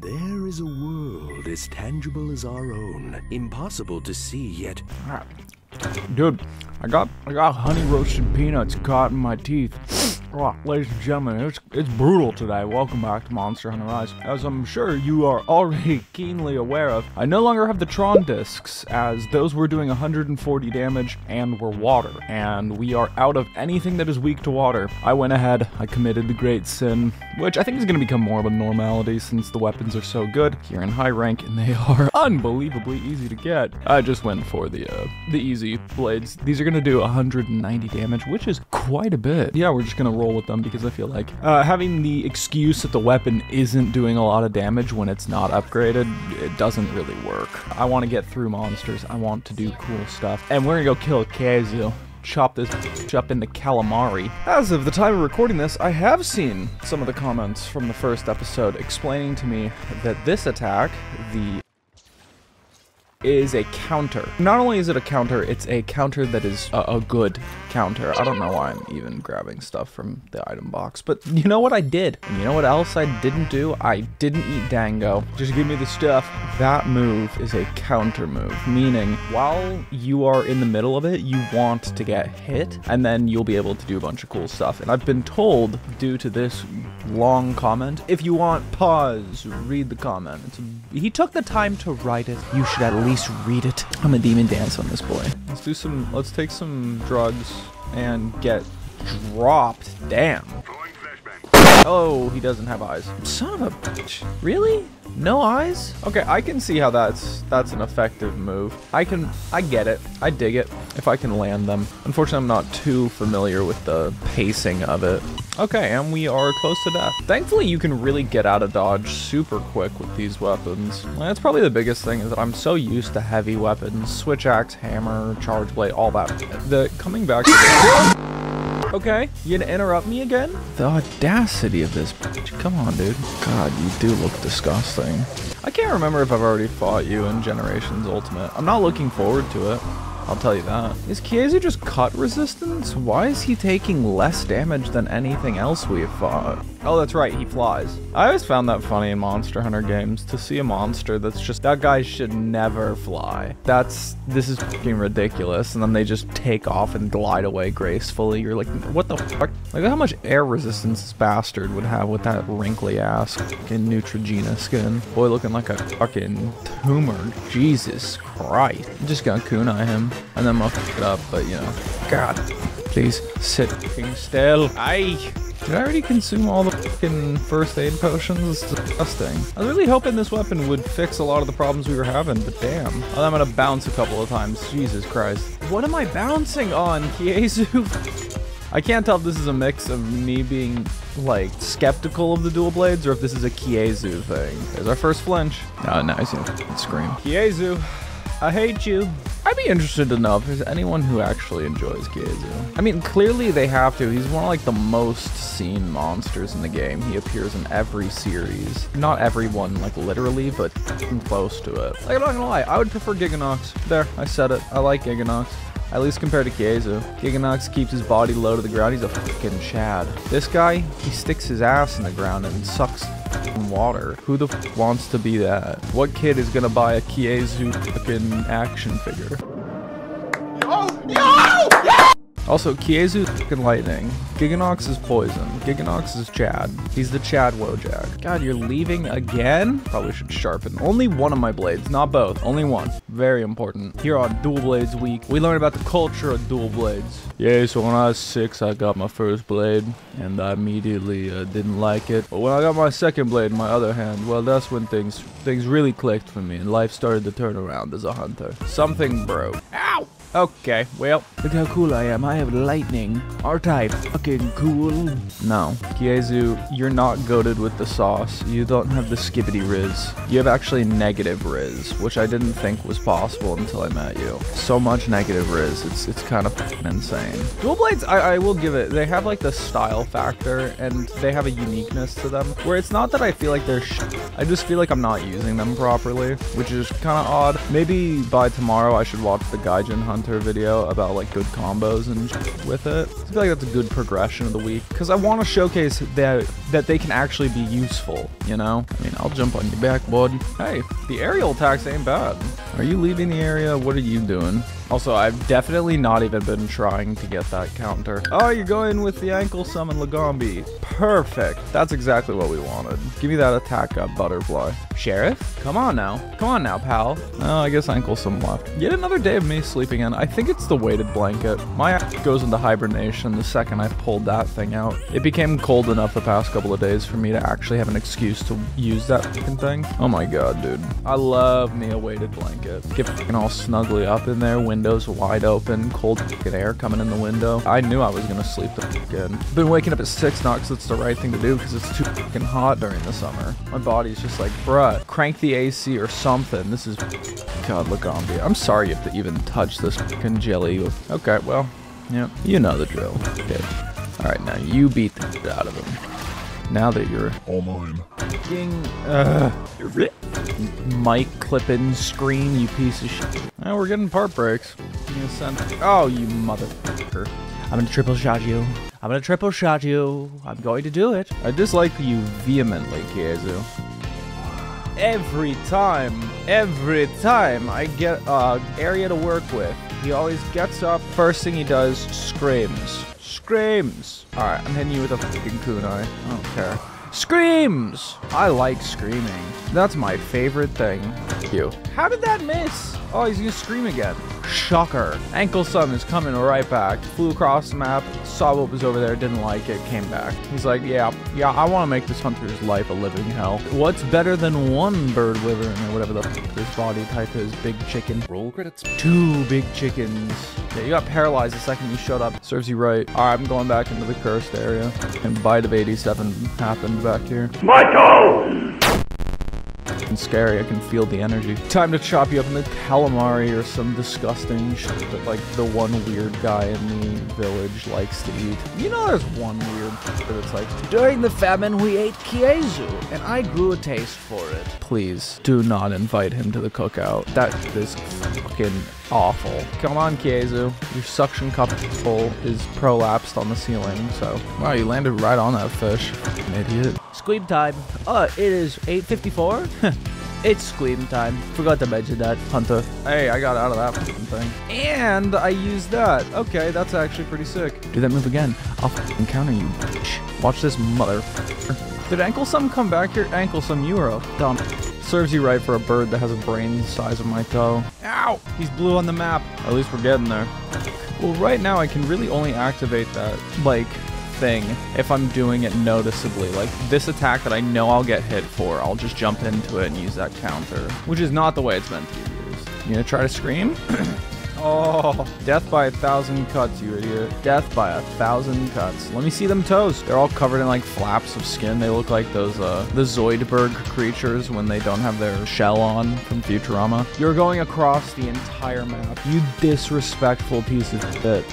There is a world as tangible as our own, impossible to see yet. Dude, I got honey roasted peanuts caught in my teeth. Oh, ladies and gentlemen, it's brutal today. Welcome back to Monster Hunter Rise. As I'm sure you are already keenly aware of, I no longer have the Tron discs, as those were doing 140 damage and were water. And we are out of anything that is weak to water. I went ahead, I committed the great sin, which I think is going to become more of a normality since the weapons are so good here in high rank and they are unbelievably easy to get. I just went for the easy blades. These are going to do 190 damage, which is quite a bit. Yeah, we're just going to roll with them because I feel like having the excuse that the weapon isn't doing a lot of damage when it's not upgraded, it doesn't really work. I want to get through monsters. I want to do cool stuff. And we're going to go kill Khezu. Chop this up into calamari. As of the time of recording this, I have seen some of the comments from the first episode explaining to me that this attack, is a counter. Not only is it a counter, it's a counter that is a good counter. I don't know why I'm even grabbing stuff from the item box, but you know what I did? And you know what else I didn't do? I didn't eat dango. Just give me the stuff. That move is a counter move, meaning while you are in the middle of it, you want to get hit, and then you'll be able to do a bunch of cool stuff. And I've been told, due to this long comment, if you want, pause, read the comment. He took the time to write it. You should at least read it. I'm a demon dance on this boy. Let's take some drugs and get dropped. Damn. Oh, he doesn't have eyes. Son of a bitch. Really? No eyes? Okay, I can see how that's an effective move. I get it. I dig it if I can land them. Unfortunately, I'm not too familiar with the pacing of it. Okay, and we are close to death. Thankfully, you can really get out of dodge super quick with these weapons. That's probably the biggest thing, is that I'm so used to heavy weapons. Switch axe, hammer, charge blade, all that. Coming back to this. Okay, you gonna interrupt me again? The audacity of this bitch. Come on, dude. God, you do look disgusting. I can't remember if I've already fought you in Generations Ultimate. I'm not looking forward to it. I'll tell you that. Is Khezu just cut resistance? Why is he taking less damage than anything else we have fought? Oh, that's right, he flies. I always found that funny in Monster Hunter games, to see a monster that's just, that guy should never fly. This is fucking ridiculous, and then they just take off and glide away gracefully. You're like, what the fuck? Like, how much air resistance this bastard would have with that wrinkly ass fucking Neutrogena skin. Boy, looking like a fucking tumor. Jesus Christ. I'm just gonna kunai him, and then I'll fuck it up, but you know. God, please sit fucking still. Aye. Did I already consume all the fucking first aid potions? It's disgusting. I was really hoping this weapon would fix a lot of the problems we were having, but damn. Oh, I'm gonna bounce a couple of times. Jesus Christ. What am I bouncing on, Khezu? I can't tell if this is a mix of me being, like, skeptical of the dual blades, or if this is a Khezu thing. There's our first flinch. Oh, no, he's gonna scream. Khezu, I hate you. I'd be interested to know if there's anyone who actually enjoys Khezu. I mean, clearly they have to. He's one of, like, the most seen monsters in the game. He appears in every series. Not everyone, like, literally, but close to it. Like, I'm not gonna lie, I would prefer Giganox. There, I said it. I like Giganox. At least compared to Khezu. Giganox keeps his body low to the ground. He's a fucking Chad. This guy, he sticks his ass in the ground and sucks water. Who the f wants to be that? What kid is gonna buy a Khezu fucking action figure? Also, Khezu fucking lightning. Giganox is poison. Giganox is Chad. He's the Chad Wojak. God, you're leaving again? Probably should sharpen only one of my blades, not both. Only one. Very important. Here on Dual Blades Week, we learn about the culture of dual blades. Yeah, so when I was 6, I got my first blade, and I immediately didn't like it. But when I got my second blade in my other hand, well, that's when things really clicked for me, and life started to turn around as a hunter. Something broke. Ow! Okay, well, look how cool I am. I have lightning. Aren't I fucking cool? No. Khezu, you're not goated with the sauce. You don't have the skibbity riz. You have actually negative riz, which I didn't think was possible until I met you. So much negative riz. It's kind of fucking insane. Dual blades, I will give it. They have like the style factor, and they have a uniqueness to them, where it's not that I feel like they're I just feel like I'm not using them properly, which is kind of odd. Maybe by tomorrow I should watch the Gaijin Hunt counter video about like good combos and with it. I feel like that's a good progression of the week because I want to showcase that they can actually be useful, you know? I mean, I'll jump on your back, bud. Hey, the aerial attacks ain't bad. Are you leaving the area? What are you doing? Also, I've definitely not even been trying to get that counter. Oh, you're going with the ankle summon Lagombi. Perfect. That's exactly what we wanted. Give me that attack up, butterfly. Sheriff? Come on now. Come on now, pal. Oh, I guess ankle summon left. Yet another day of me sleeping in. I think it's the weighted blanket. My ass goes into hibernation the second I pulled that thing out. It became cold enough the past couple of days for me to actually have an excuse to use that fucking thing. Oh my god, dude. I love me a weighted blanket. Get fucking all snuggly up in there, windows wide open, cold fucking air coming in the window. I knew I was gonna sleep the fuck in. Been waking up at 6 now because it's the right thing to do because it's too fucking hot during the summer. My body's just like, bruh, crank the AC or something. This is god Lagombi. I'm sorry you have to even touch this fucking jelly. Okay, well, yeah, you know the drill. Okay. Alright, now you beat the shit out of him. Now that you're all mine. Mic clipping screen, you piece of shit. Oh, we're getting part breaks. Oh, you motherfucker. I'm gonna triple shot you. I'm gonna triple shot you. I'm going to do it. I dislike you vehemently, Khezu. Every time I get area to work with, he always gets up, first thing he does, screams. Screams. Alright, I'm hitting you with a fucking kunai. I don't care. Screams! I like screaming. That's my favorite thing. You. How did that miss? Oh, he's gonna scream again. Shocker. Ankle Sun is coming right back. Flew across the map, saw what was over there, didn't like it, came back. He's like, yeah, I want to make this hunter's life a living hell. What's better than one bird withering or whatever the fuck this body type is? Big chicken. Roll credits. 2 big chickens. Yeah, you got paralyzed the second you showed up. Serves you right. Alright, I'm going back into the cursed area. And bite of 87 happened back here. Michael! And scary, I can feel the energy. Time to chop you up into calamari or some disgusting shit that like the one weird guy in the village likes to eat. You know there's one weird that it's like, during the famine we ate Khezu and I grew a taste for it. Please do not invite him to the cookout. That is fucking awful. Come on, Khezu. Your suction cup full is prolapsed on the ceiling, so. Wow, you landed right on that fish. Idiot. Squeam time. Oh, it is 8:54? It's squeam time. Forgot to mention that, Hunter. Hey, I got out of that fucking thing. And I used that. Okay, that's actually pretty sick. Do that move again. I'll fucking counter you, bitch. Watch this motherfucker. Did Anklesome come back here? Anklesome, you are a dumb. Serves you right for a bird that has a brain the size of my toe. Ow! He's blue on the map. At least we're getting there. Well, right now I can really only activate that, like, thing if I'm doing it noticeably. Like, this attack that I know I'll get hit for, I'll just jump into it and use that counter. Which is not the way it's meant to be used. You gonna try to scream? Oh, death by 1,000 cuts, you idiot. Death by 1,000 cuts. Let me see them toes. They're all covered in like flaps of skin. They look like those, the Zoidberg creatures when they don't have their shell on from Futurama. You're going across the entire map. You disrespectful piece of shit.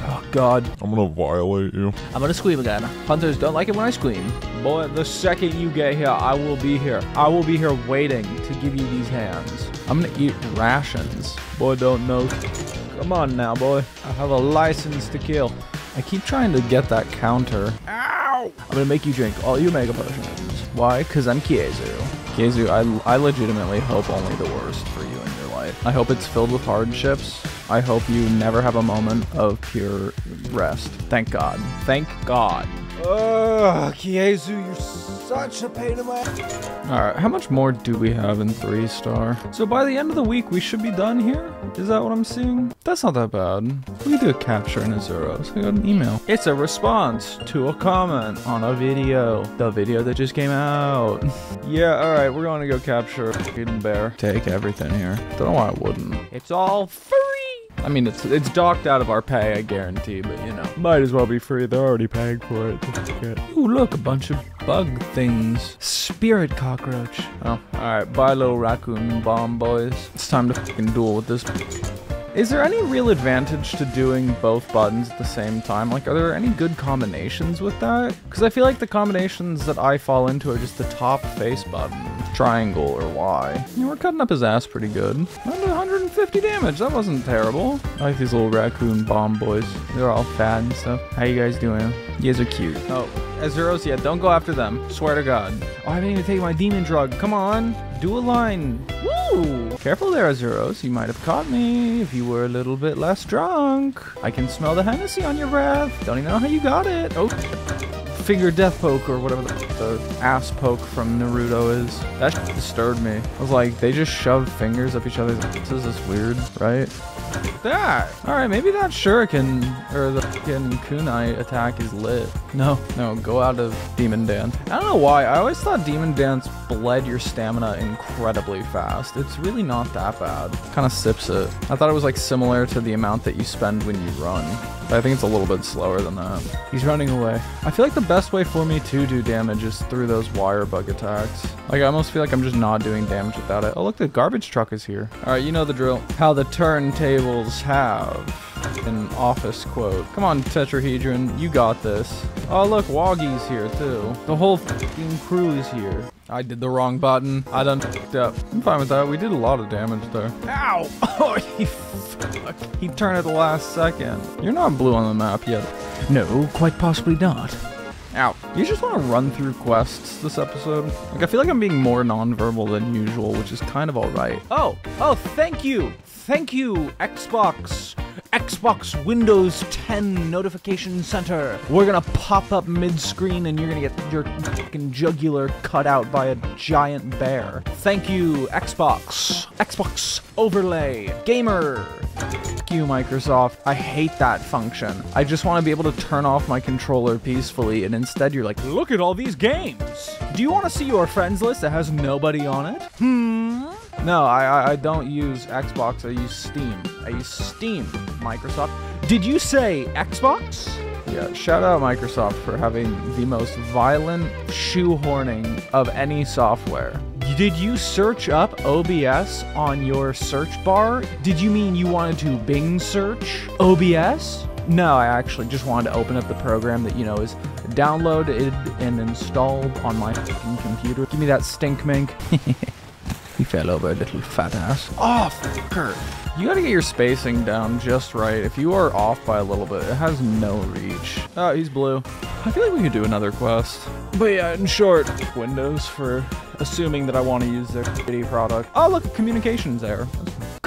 Oh, God. I'm gonna violate you. I'm gonna scream again. Hunters don't like it when I scream. Boy, the second you get here, I will be here. I will be here waiting to give you these hands. I'm gonna eat rations. Boy, don't know. Come on now, boy. I have a license to kill. I keep trying to get that counter. Ow! I'm gonna make you drink all your mega potions. Why? Because I'm Khezu. Khezu, I legitimately hope only the worst for you in your life. I hope it's filled with hardships. I hope you never have a moment of pure rest. Thank God. Thank God. Ugh, Khezu, you're such a pain in my... Alright, how much more do we have in 3-star? So by the end of the week, we should be done here? Is that what I'm seeing? That's not that bad. We do a capture in Arzuros. I got an email. It's a response to a comment on a video. The video that just came out. Yeah, alright, we're going to go capture a hidden bear. Take everything here. Don't know why I wouldn't. It's all free! I mean, it's docked out of our pay, I guarantee, but you know. Might as well be free. They're already paying for it. Ooh, look, a bunch of bug things. Spirit cockroach. Oh, alright. Bye, little raccoon bomb boys. It's time to fucking duel with this. Is there any real advantage to doing both buttons at the same time? Like, are there any good combinations with that? Because I feel like the combinations that I fall into are just the top face button, triangle, or Y. Yeah, we're cutting up his ass pretty good. 150 damage, that wasn't terrible. I like these little raccoon bomb boys. They're all fat and stuff. How you guys doing? You guys are cute. Oh, Arzuros, yeah, don't go after them. Swear to God. Oh, I haven't even taken my demon drug. Come on. Do a line. Woo! Careful there, Arzuros. You might have caught me if you were a little bit less drunk. I can smell the Hennessy on your breath. Don't even know how you got it. Oh, finger death poke or whatever the ass poke from Naruto is. That disturbed me. I was like, they just shove fingers up each other's asses. This is weird, right? That. Alright, maybe that shuriken or the fucking kunai attack is lit. No, go out of Demon Dance. I don't know why. I always thought Demon Dance bled your stamina incredibly fast. It's really not that bad. Kind of sips it. I thought it was like similar to the amount that you spend when you run. But I think it's a little bit slower than that. He's running away. I feel like the best way for me to do damage is through those wire bug attacks. Like, I almost feel like I'm just not doing damage without it. Oh, look, the garbage truck is here. Alright, you know the drill. How the turntables have an office quote. Come on, Tetrahedron, you got this. Oh, look, Wroggi's here, too. The whole f***ing crew is here. I did the wrong button. I done f***ed up. I'm fine with that. We did a lot of damage there. Ow! Oh, he fuck. He turned at the last second. You're not blue on the map yet. No, quite possibly not. Ow. You just want to run through quests this episode? Like, I feel like I'm being more nonverbal than usual, which is kind of alright. Oh, thank you! Thank you, Xbox Windows 10 Notification Center. We're gonna pop up mid-screen and you're gonna get your fucking jugular cut out by a giant bear. Thank you, Xbox Overlay Gamer. Fuck you, Microsoft. I hate that function. I just want to be able to turn off my controller peacefully, and instead you're like, look at all these games. Do you want to see your friends list that has nobody on it? No, I don't use Xbox, I use Steam. I use Steam, Microsoft. Did you say Xbox? Yeah, shout out Microsoft for having the most violent shoehorning of any software. Did you search up OBS on your search bar? Did you mean you wanted to Bing search OBS? No, I actually just wanted to open up the program that, you know, is downloaded and installed on my fucking computer. Give me that stink mink. He fell over, little fat ass. Oh, fucker. You gotta get your spacing down just right. If you are off by a little bit, it has no reach. Oh, he's blue. I feel like we could do another quest. But yeah, in short, Windows for assuming that I want to use their shitty product. Oh, look, communications there.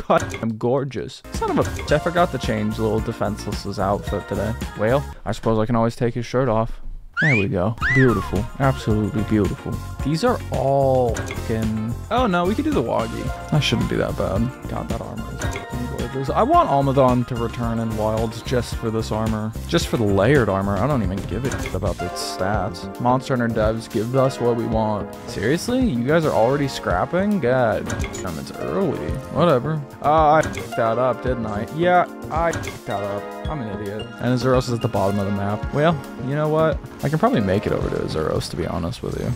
I'm gorgeous. Son of a bitch, I forgot to change little Defenseless's outfit today. Well, I suppose I can always take his shirt off. There we go. Beautiful. Absolutely beautiful. These are all fucking... Oh no, we could do the Wroggi. That shouldn't be that bad. God, that armor is fucking gorgeous. I want Almadon to return in Wilds just for this armor. Just for the layered armor. I don't even give a shit about its stats. Monster Hunter devs, give us what we want. Seriously? You guys are already scrapping? God damn, it's early. Whatever. I f***ed that up, didn't I? Yeah, I f***ed that up. I'm an idiot. And Arzuros is at the bottom of the map. Well, you know what? I can probably make it over to Arzuros, to be honest with you.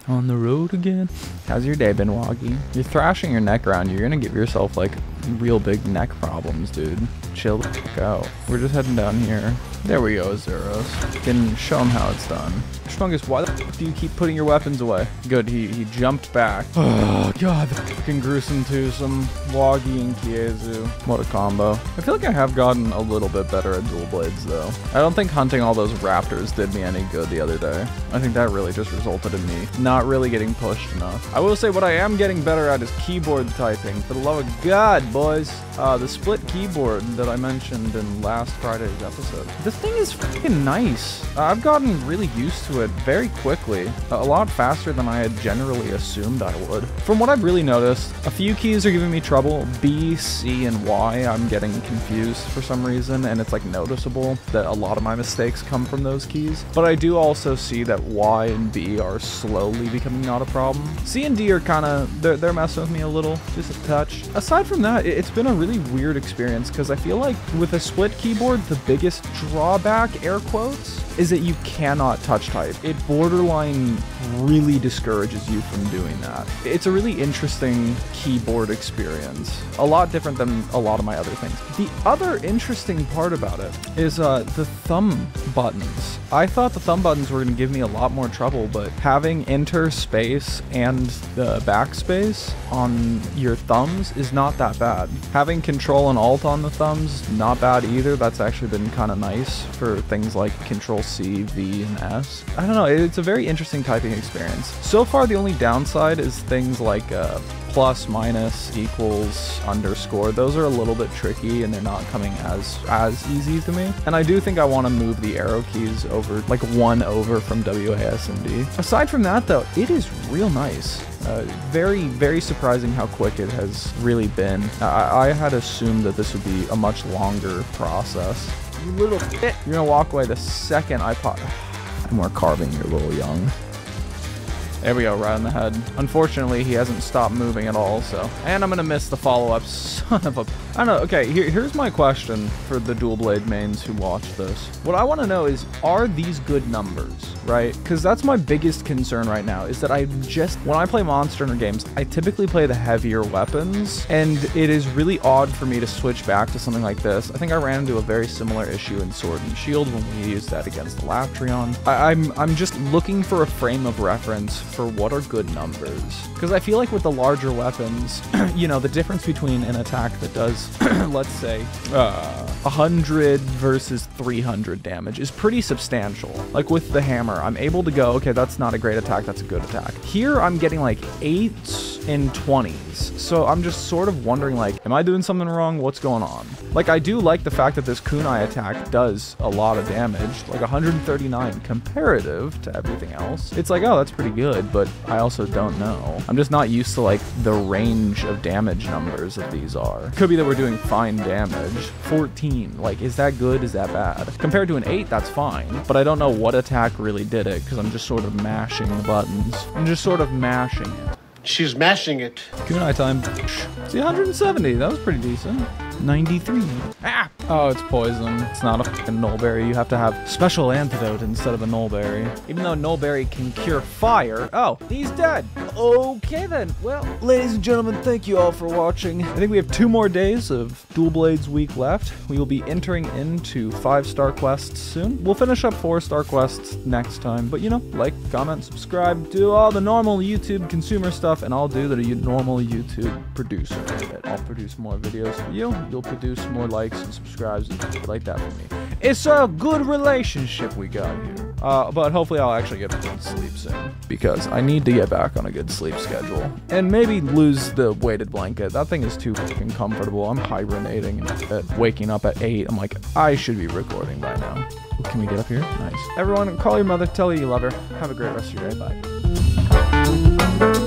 On the road again. How's your day been, Wroggi? You're thrashing your neck around. You're gonna give yourself, like, real big neck problems, dude. Chill the fuck out. We're just heading down here. There we go, Arzuros. Can show him how it's done. Schmungus, why the fuck do you keep putting your weapons away? Good, he jumped back. Oh, God, the fucking gruesome twosome. Wroggi and Khezu. What a combo. I feel like I have gotten a little bit better at dual blades, though. I don't think hunting all those raptors did me any good the other day. I think that really just resulted in me not really getting pushed enough. I will say what I am getting better at is keyboard typing. For the love of God, boys. The split keyboard that I mentioned in last Friday's episode. This thing is fucking nice. I've gotten really used to it very quickly. A lot faster than I had generally assumed I would. From what I've really noticed, a few keys are giving me trouble. B, C, and Y, I'm getting confused for some reason, and it's like noticeable that a lot of my mistakes come from those keys. But I do also see that Y and B are slowly becoming not a problem. C and D are kind of, they're messing with me a little, just a touch. Aside from that, it's been a really weird experience because I feel like with a split keyboard, the biggest drawback, air quotes, is that you cannot touch type. It borderline really discourages you from doing that. It's a really interesting keyboard experience. A lot different than a lot of my other things. The other interesting part about it is the thumb buttons. I thought the thumb buttons were going to give me a lot more trouble, but having enter, space, and the backspace on your thumbs is not that bad. Having control and alt on the thumbs, not bad either. That's actually been kind of nice for things like control C, V, and S. I don't know, it's a very interesting typing experience. So far, the only downside is things like plus, minus, equals, underscore. Those are a little bit tricky and they're not coming as easy to me. And I do think I want to move the arrow keys over, like one over from WASD. Aside from that though, it is real nice. Very, very surprising how quick it has really been. I had assumed that this would be a much longer process. You little bit. You're gonna walk away the second I pop. And we're carving your little young. There we go, right on the head. Unfortunately, he hasn't stopped moving at all, so. And I'm gonna miss the follow-up, son of a... I don't know, okay, here's my question for the dual blade mains who watch this. What I wanna know is, are these good numbers, right? Because that's my biggest concern right now, is that when I play Monster Hunter games, I typically play the heavier weapons, and it is really odd for me to switch back to something like this. I think I ran into a very similar issue in Sword and Shield when we used that against the Latreon. I'm just looking for a frame of reference for what are good numbers. Because I feel like with the larger weapons, you know, the difference between an attack that does, let's say, 100 versus 300 damage is pretty substantial. Like with the hammer, I'm able to go, okay, that's not a great attack, that's a good attack. Here, I'm getting like 8s and 20s. So I'm just sort of wondering, like, am I doing something wrong? What's going on? Like, I do like the fact that this kunai attack does a lot of damage, like 139 comparative to everything else. It's like, oh, that's pretty good, but I also don't know. I'm just not used to, like, the range of damage numbers that these are. Could be that we're doing fine damage. 14, like, is that good? Is that bad? Compared to an 8, that's fine, but I don't know what attack really did it, because I'm just sort of mashing the buttons. I'm just sort of mashing it. She's mashing it. Kunai time. See, 170. That was pretty decent. 93. Ah! Oh, it's poison. It's not a fucking nullberry. You have to have special antidote instead of a nullberry. Even though nullberry can cure fire. Oh, he's dead. Okay then. Well, ladies and gentlemen, thank you all for watching. I think we have 2 more days of Dual Blades week left. We will be entering into 5-star quests soon. We'll finish up 4-star quests next time. But you know, like, comment, subscribe, do all the normal YouTube consumer stuff, and I'll do the normal YouTube producer. I'll produce more videos for you. You'll produce more likes and subscribes and shit like that for me. It's a good relationship we got here. But hopefully I'll actually get good sleep soon, because I need to get back on a good sleep schedule. And maybe lose the weighted blanket. That thing is too fucking comfortable. I'm hibernating and waking up at 8. I'm like, I should be recording by now. Can we get up here? Nice. Everyone, call your mother, tell her you love her. Have a great rest of your day. Bye.